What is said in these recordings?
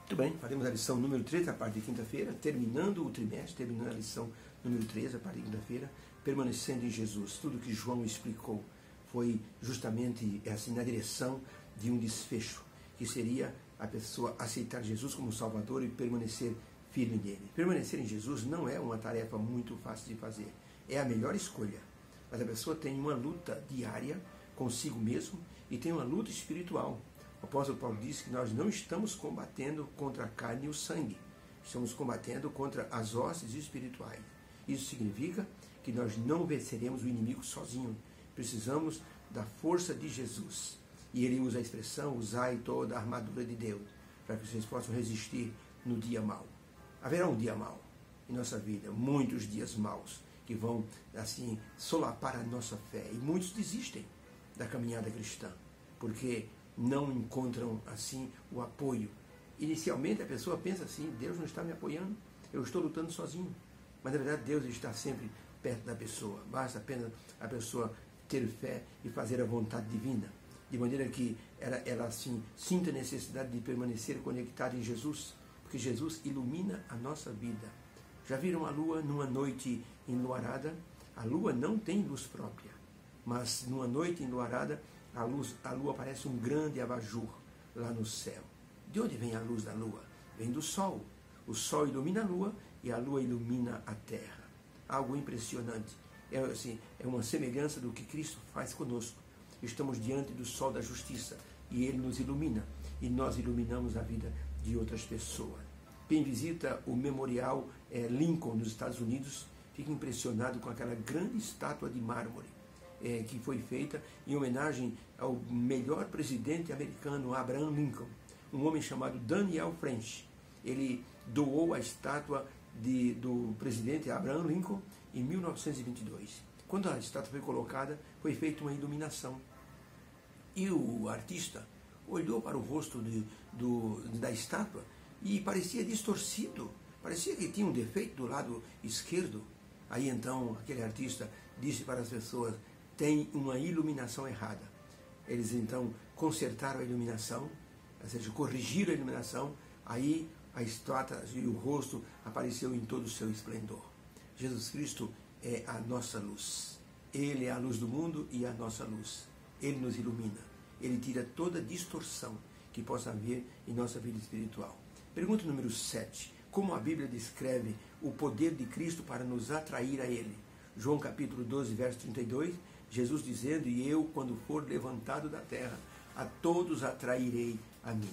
Muito bem, faremos a lição número 3, a parte de quinta-feira, terminando o trimestre, terminando a lição número 3, a parte de quinta-feira, permanecendo em Jesus. Tudo que João explicou foi justamente assim na direção de um desfecho, que seria a pessoa aceitar Jesus como Salvador e permanecer firme nele. Permanecer em Jesus não é uma tarefa muito fácil de fazer, é a melhor escolha. Mas a pessoa tem uma luta diária consigo mesmo e tem uma luta espiritual. O apóstolo Paulo disse que nós não estamos combatendo contra a carne e o sangue, estamos combatendo contra as hostes espirituais. Isso significa que nós não venceremos o inimigo sozinho, precisamos da força de Jesus. E ele usa a expressão, usai toda a armadura de Deus, para que vocês possam resistir no dia mau. Haverá um dia mau em nossa vida, muitos dias maus, que vão assim solapar a nossa fé. E muitos desistem da caminhada cristã, porque não encontram assim o apoio. Inicialmente a pessoa pensa assim, Deus não está me apoiando, eu estou lutando sozinho. Mas na verdade Deus está sempre perto da pessoa. Basta apenas a pessoa ter fé e fazer a vontade divina, de maneira que ela assim sinta a necessidade de permanecer conectada em Jesus, porque Jesus ilumina a nossa vida. Já viram a lua numa noite enluarada? A lua não tem luz própria, mas numa noite enluarada a lua parece um grande abajur lá no céu. De onde vem a luz da lua? Vem do sol. O sol ilumina a lua e a lua ilumina a terra. Algo impressionante. É uma semelhança do que Cristo faz conosco. Estamos diante do sol da justiça e ele nos ilumina e nós iluminamos a vida de outras pessoas. Quem visita o Memorial Lincoln nos Estados Unidos fica impressionado com aquela grande estátua de mármore que foi feita em homenagem ao melhor presidente americano, Abraham Lincoln, um homem chamado Daniel French. Ele doou a estátua do presidente Abraham Lincoln em 1922. Quando a estátua foi colocada, foi feita uma iluminação. E o artista olhou para o rosto da estátua e parecia distorcido, parecia que tinha um defeito do lado esquerdo. Aí então aquele artista disse para as pessoas, tem uma iluminação errada. Eles então consertaram a iluminação, ou seja, corrigiram a iluminação, aí a estátua e o rosto apareceu em todo o seu esplendor. Jesus Cristo é a nossa luz. Ele é a luz do mundo e a nossa luz. Ele nos ilumina. Ele tira toda distorção que possa haver em nossa vida espiritual. Pergunta número 7. Como a Bíblia descreve o poder de Cristo para nos atrair a Ele? João capítulo 12, verso 32, Jesus dizendo, e eu, quando for levantado da terra, a todos atrairei a mim.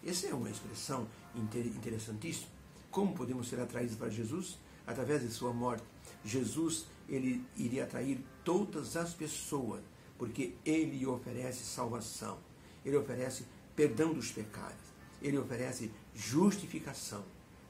Essa é uma expressão interessantíssima. Como podemos ser atraídos para Jesus? Através de sua morte. Jesus, ele iria atrair todas as pessoas, porque ele oferece salvação, ele oferece perdão dos pecados, ele oferece justificação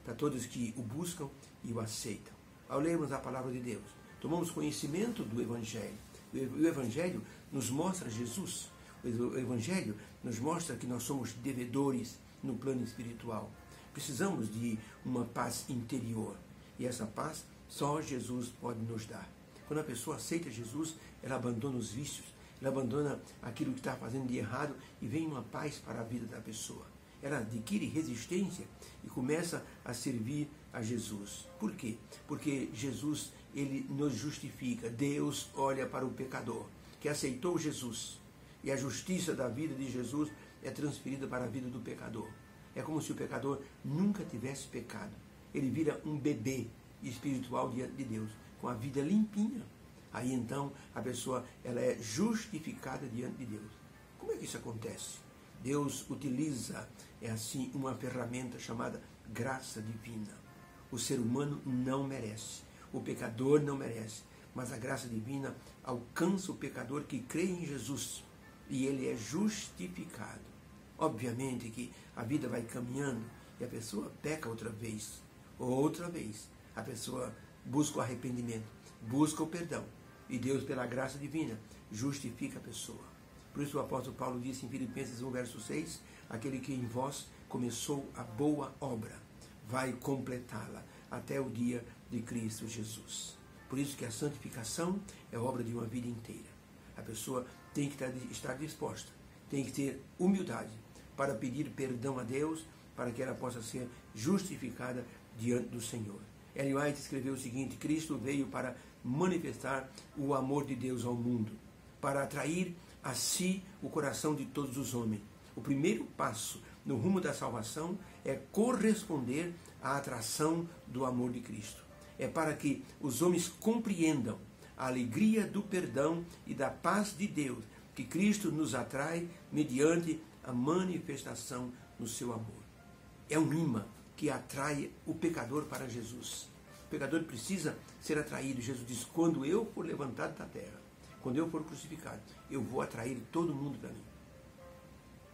para todos que o buscam e o aceitam. Ao lermos a palavra de Deus, tomamos conhecimento do Evangelho. O Evangelho nos mostra Jesus. O Evangelho nos mostra que nós somos devedores no plano espiritual. Precisamos de uma paz interior. E essa paz só Jesus pode nos dar. Quando a pessoa aceita Jesus, ela abandona os vícios, ela abandona aquilo que está fazendo de errado e vem uma paz para a vida da pessoa. Ela adquire resistência e começa a servir a Jesus. Por quê? Porque Jesus, ele nos justifica. Deus olha para o pecador que aceitou Jesus. E a justiça da vida de Jesus é transferida para a vida do pecador. É como se o pecador nunca tivesse pecado. Ele vira um bebê espiritual diante de Deus, com a vida limpinha. Aí então a pessoa ela é justificada diante de Deus. Como é que isso acontece? Deus utiliza assim uma ferramenta chamada graça divina. O ser humano não merece, o pecador não merece, mas a graça divina alcança o pecador que crê em Jesus e ele é justificado. Obviamente que a vida vai caminhando e a pessoa peca outra vez. A pessoa busca o arrependimento, busca o perdão e Deus, pela graça divina, justifica a pessoa. Por isso o apóstolo Paulo disse em Filipenses 1, verso 6, aquele que em vós começou a boa obra, vai completá-la até o dia de Cristo Jesus. Por isso que a santificação é obra de uma vida inteira. A pessoa tem que estar disposta, tem que ter humildade para pedir perdão a Deus para que ela possa ser justificada diante do Senhor. Ellen White escreveu o seguinte: Cristo veio para manifestar o amor de Deus ao mundo, para atrair a si o coração de todos os homens. O primeiro passo no rumo da salvação é corresponder à atração do amor de Cristo. É para que os homens compreendam a alegria do perdão e da paz de Deus, que Cristo nos atrai mediante a manifestação no seu amor. É um imã que atrai o pecador para Jesus. O pecador precisa ser atraído. Jesus diz: quando eu for levantado da terra, quando eu for crucificado, eu vou atrair todo mundo para mim.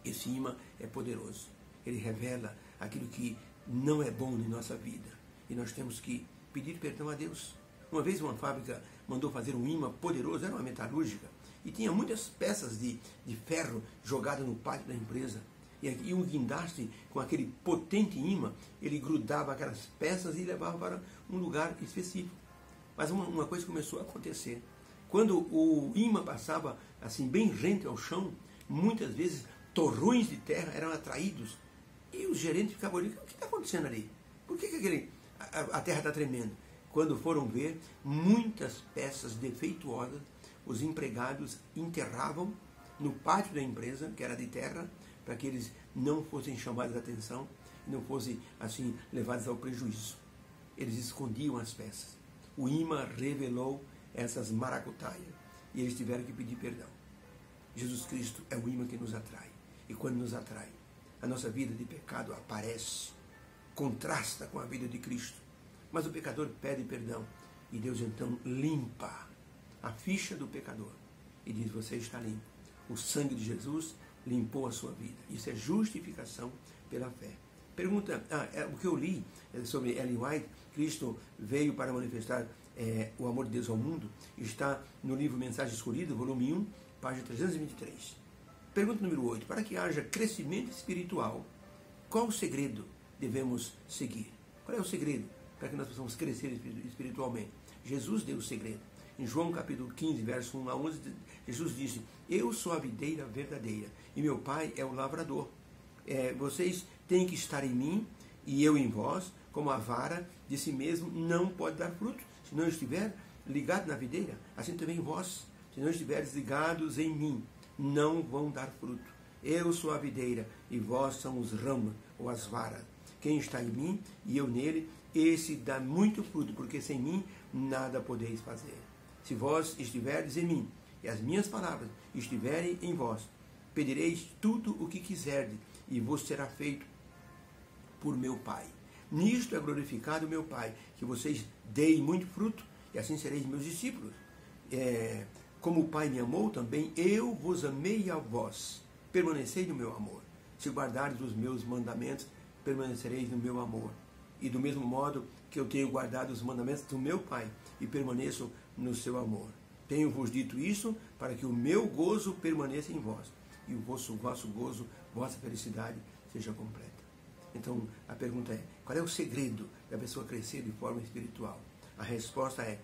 Esse imã é poderoso. Ele revela aquilo que não é bom em nossa vida. E nós temos que pedir perdão a Deus. Uma vez uma fábrica mandou fazer um imã poderoso, era uma metalúrgica, e tinha muitas peças de ferro jogadas no pátio da empresa. E um guindaste com aquele potente imã, ele grudava aquelas peças e levava para um lugar específico. Mas uma coisa começou a acontecer. Quando o imã passava assim bem rente ao chão, muitas vezes torrões de terra eram atraídos. E os gerentes ficavam olhando: o que está acontecendo ali? Por que a terra está tremendo? Quando foram ver, muitas peças defeituosas, os empregados enterravam no pátio da empresa, que era de terra, para que eles não fossem chamados a atenção e não fossem assim levados ao prejuízo. Eles escondiam as peças. O imã revelou essas maracutaias e eles tiveram que pedir perdão. Jesus Cristo é o imã que nos atrai. E quando nos atrai, a nossa vida de pecado aparece, contrasta com a vida de Cristo. Mas o pecador pede perdão e Deus então limpa a ficha do pecador e diz: você está limpo. O sangue de Jesus limpou a sua vida. Isso é justificação pela fé. Pergunta, o que eu li sobre Ellen White: Cristo veio para manifestar o amor de Deus ao mundo, está no livro Mensagem Escolhida, volume 1, página 323. Pergunta número 8. Para que haja crescimento espiritual, qual o segredo devemos seguir? Qual é o segredo para que nós possamos crescer espiritualmente? Jesus deu o segredo. Em João capítulo 15, verso 1 a 11, Jesus disse: eu sou a videira verdadeira e meu Pai é o lavrador. Vocês têm que estar em mim e eu em vós, como a vara de si mesmo não pode dar fruto se não estiver ligado na videira. Assim também vós, se não estiveres ligados em mim, não vão dar fruto. Eu sou a videira e vós são os ramos ou as varas. Quem está em mim e eu nele, esse dá muito fruto, porque sem mim nada podeis fazer. Se vós estiverdes em mim e as minhas palavras estiverem em vós, pedireis tudo o que quiserdes e vos será feito por meu Pai. Nisto é glorificado o meu Pai, que vocês deem muito fruto e assim sereis meus discípulos. Como o Pai me amou, também eu vos amei a vós. Permanecei no meu amor. Se guardardes os meus mandamentos, permanecereis no meu amor. E do mesmo modo que eu tenho guardado os mandamentos do meu Pai e permaneço no seu amor. Tenho-vos dito isso para que o meu gozo permaneça em vós e o vosso gozo, vossa felicidade seja completa. Então, a pergunta é: qual é o segredo da pessoa crescer de forma espiritual? A resposta é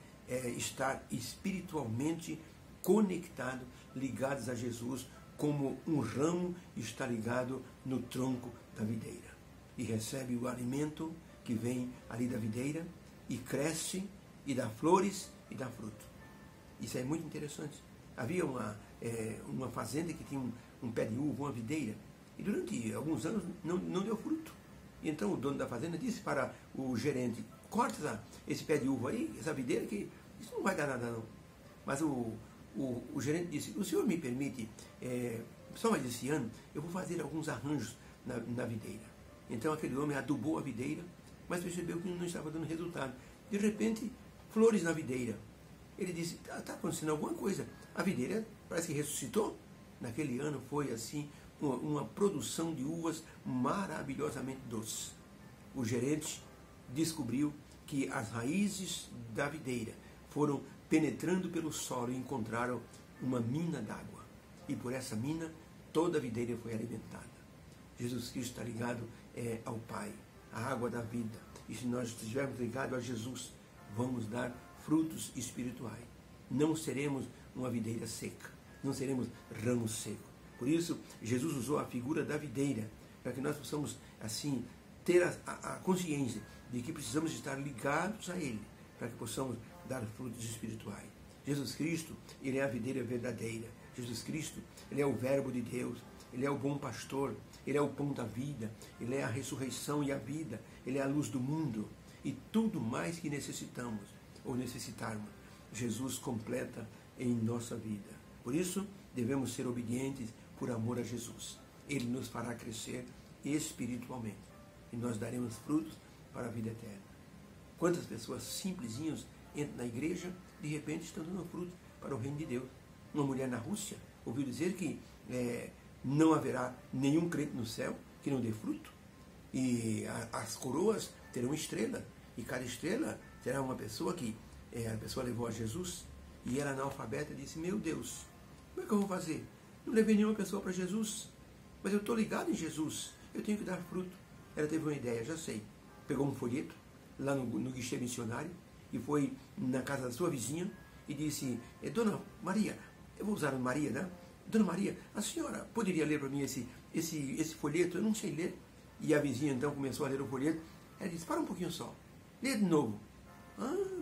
estar espiritualmente conectado, ligados a Jesus, como um ramo está ligado no tronco da videira. E recebe o alimento que vem ali da videira, e cresce, e dá flores, e dá fruto. Isso é muito interessante. Havia uma fazenda que tinha um pé de uva, uma videira, e durante alguns anos não deu fruto. E então o dono da fazenda disse para o gerente: corta esse pé de uva aí, essa videira, que isso não vai dar nada não. Mas o gerente disse: o senhor me permite, só mais esse ano, eu vou fazer alguns arranjos na videira. Então aquele homem adubou a videira, mas percebeu que não estava dando resultado. De repente, flores na videira. Ele disse: está acontecendo alguma coisa. A videira parece que ressuscitou. Naquele ano foi assim uma produção de uvas maravilhosamente doces. O gerente descobriu que as raízes da videira foram penetrando pelo solo e encontraram uma mina d'água. E por essa mina, toda a videira foi alimentada. Jesus Cristo está ligado ao Pai, a água da vida. E se nós estivermos ligados a Jesus, vamos dar frutos espirituais. Não seremos uma videira seca, não seremos ramos secos. Por isso, Jesus usou a figura da videira para que nós possamos, assim, ter a consciência de que precisamos estar ligados a Ele, para que possamos dar frutos espirituais. Jesus Cristo, Ele é a videira verdadeira. Jesus Cristo, Ele é o Verbo de Deus. Ele é o bom pastor. Ele é o pão da vida. Ele é a ressurreição e a vida. Ele é a luz do mundo. E tudo mais que necessitamos ou necessitarmos, Jesus completa em nossa vida. Por isso, devemos ser obedientes por amor a Jesus. Ele nos fará crescer espiritualmente. E nós daremos frutos para a vida eterna. Quantas pessoas simplesinhas entram na igreja, de repente estão dando frutos para o reino de Deus. Uma mulher na Rússia ouviu dizer que não haverá nenhum crente no céu que não dê fruto. E as coroas terão estrela. E cada estrela terá uma pessoa que a pessoa levou a Jesus. E ela, analfabeta, disse: meu Deus, como é que eu vou fazer? Não levei nenhuma pessoa para Jesus. Mas eu estou ligado em Jesus. Eu tenho que dar fruto. Ela teve uma ideia, já sei. Pegou um folheto lá no guichê missionário e foi na casa da sua vizinha e disse: Dona Maria, eu vou usar Maria, né? Dona Maria, a senhora poderia ler para mim esse folheto? Eu não sei ler. E a vizinha então começou a ler o folheto. Ela disse: para um pouquinho só, lê de novo.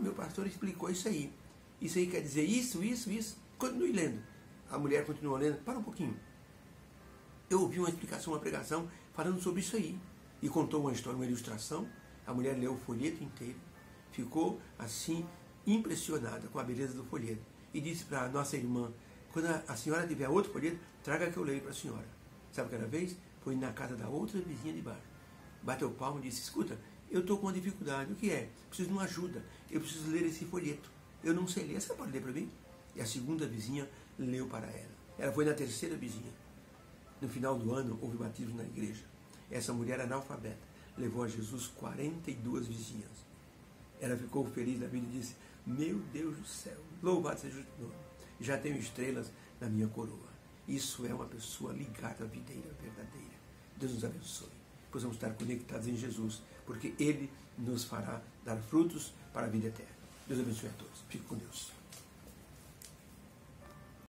Meu pastor explicou isso aí. Isso aí quer dizer isso. Continue lendo. A mulher continuou lendo. Para um pouquinho. Eu ouvi uma explicação, uma pregação falando sobre isso aí. E contou uma história, uma ilustração. A mulher leu o folheto inteiro. Ficou assim, impressionada com a beleza do folheto. E disse para a nossa irmã: quando a senhora tiver outro folheto, traga que eu leio para a senhora. Sabe o que ela fez? Foi na casa da outra vizinha de baixo. Bateu palmo e disse: escuta, eu estou com uma dificuldade. O que é? Preciso de uma ajuda. Eu preciso ler esse folheto. Eu não sei ler. Você pode ler para mim? E a segunda vizinha leu para ela. Ela foi na terceira vizinha. No final do ano, houve batismo na igreja. Essa mulher analfabeta levou a Jesus 42 vizinhas. Ela ficou feliz da vida e disse: meu Deus do céu, louvado seja o nome. Já tenho estrelas na minha coroa. Isso é uma pessoa ligada à videira verdadeira. Deus nos abençoe. Possamos estar conectados em Jesus, porque Ele nos fará dar frutos para a vida eterna. Deus abençoe a todos. Fique com Deus.